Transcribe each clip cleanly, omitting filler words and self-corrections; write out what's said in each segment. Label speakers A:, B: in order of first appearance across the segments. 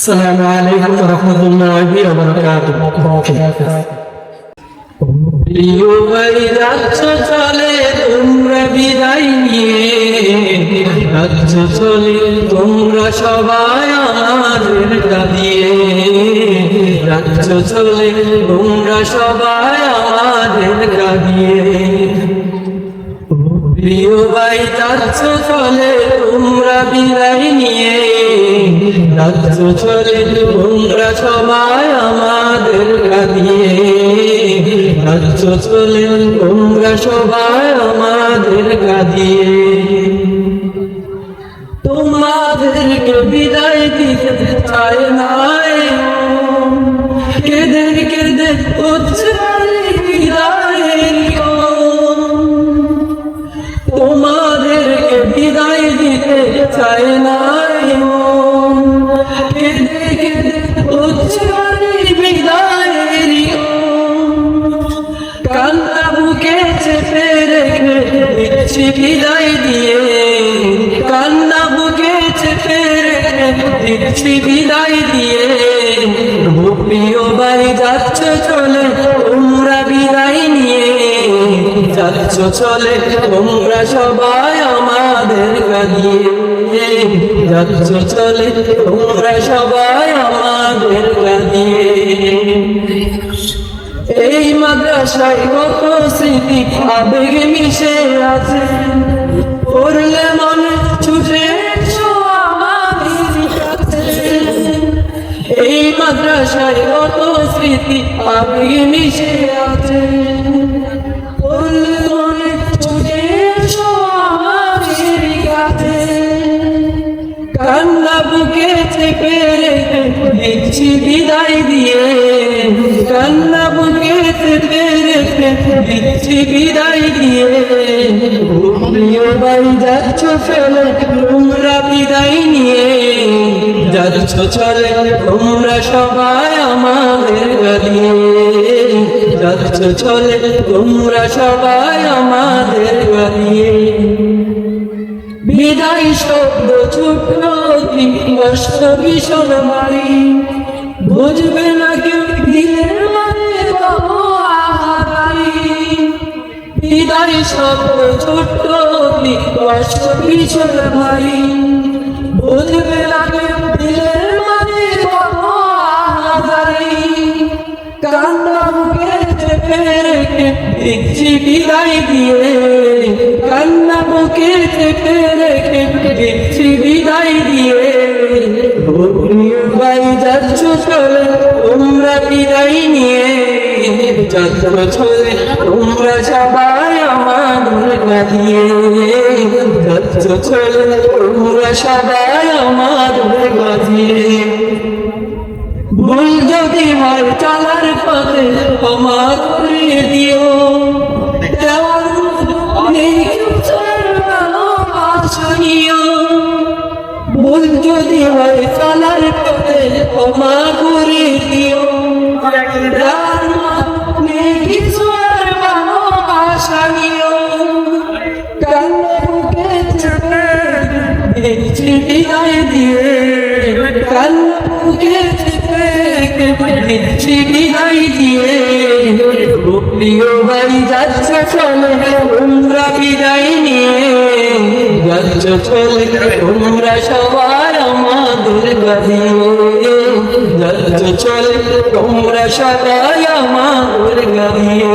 A: আসসালামু আলাইকুম ওয়া রাহমাতুল্লাহি ওয়া বারাকাতুহু। প্রিয় ভাই রাজ্য চলে তোমরা বিদায় নিয়ে, রাজ্য চলে তোমরা সবাই আমাদের কাঁদিয়ে, রাজ্য চলে তোমরা সবাই আমাদের কাঁদিয়ে। প্রিয় ভাই রাজ্য চলে তোমরা বিদায় নিয়ে, রাজ্য চলে তোমরা সবাই আমাদের কাঁদিয়ে, রাজ্য চলে তোমরা সবাই আমাদের কাঁদিয়ে। তোমাদেরকে বিদায় দিতে চায় নাই, কেঁদে কেঁদে হচ্ছে বিদায়ের ক্ষণ। তোমাদেরকে বিদায় দিতে চায় নাই, কেঁদে কেঁদে হচ্ছে বিদায়ের কান্না বুকে চেপে রেখে দিচ্ছি বিদায় দিয়ে, কান্না বুকে চেপে রেখে দিচ্ছি বিদায় দিয়ে। প্রিয় ভাই যাচ্ছ চলে তোমরা বিদায় নিয়ে, যাচ্ছ চলে তোমরা সবাই আমাদের কাঁদিয়ে, যাচ্ছ চলে তোমরা সবাই আমাদের কাঁদিয়ে। এই মাদ্রাসায় কত স্মৃতি আবেগে মিশে আছে, পড়লে মনে ছুটে এসো আমাদের কাছে। এই মাদ্রাসায় কত স্মৃতি আবেগে মিশে আছে, পড়লে মনে ছুটে এসো আমাদের কাছে। কান্না বুকে চেপে রেখে দিচ্ছি বিদায় দিয়ে, কান্না বুকে চেপে রেখে দিচ্ছি বিদায় দিয়ে। প্রিয় ভাই যাচ্ছ চলে তোমরা বিদায় নিয়ে, যাচ্ছ চলে তোমরা সবাই আমাদের কাঁদিয়ে, যাচ্ছ চলে তোমরা সবাই আমাদের কাঁদিয়ে। বিদায় শব্দ ছোট্ট কষ্ট ভীষণ ভারী, বুঝবে না কেউ দিলের মানে পাবো আহারি। বিদায় শব্দ ছোট্ট কষ্ট ভীষণ ভারী, বুঝবে না কেউ দিলের মানে পাবো আহারি। কান্না বুকে চেপে রেখে দিচ্ছি বিদায় দিয়ে, কান্না বুকে চেপে রেখে দিচ্ছি বিদায় দিয়ে। ভাই যাচ্ছ চলে তোমরা বিদায় নিয়ে, যাচ্ছ চলে তোমরা সবাই আমাদের কাঁদিয়ে, যাচ্ছ চলে তোমরা সবাই আমাদের কাঁদিয়ে। ভুল যদি হয় চলার পথে ক্ষমা করে দিও, দেওয়ার ভালোবাসা নিও। ভুল যদি হয় চলার পথে ক্ষমা করে দিও, কিছু আর ভালোবাসা নিও। কান্না বুকে চেপে দিচ্ছি বিদায় দিয়ে, কান্না বুকে চেপে দিচ্ছি বিদায় দিয়ে। প্রিয় ভাই যাচ্ছ চলে তোমরা বিদায় নিয়ে, যাচ্ছ চলে তোমরা সবাই আমাদের কাঁদিয়ে, যাচ্ছ চলে তোমরা সবাই আমাদের কাঁদিয়ে।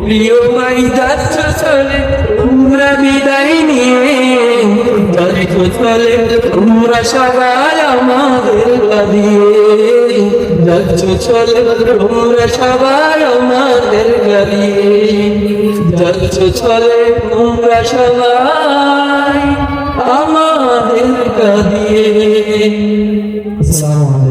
A: প্রিয় ভাই যাচ্ছ চলে তোমরা বিদায় নিয়ে, যাচ্ছ চলে তোমরা সবাই আমাদের কাঁদিয়ে, যাচ্ছ চলে তোমরা সবাই আমাদের কাঁদিয়ে, যাচ্ছ চলে তোমরা সবাই আমাদের কাঁদিয়ে। আসসালামু আলাইকুম।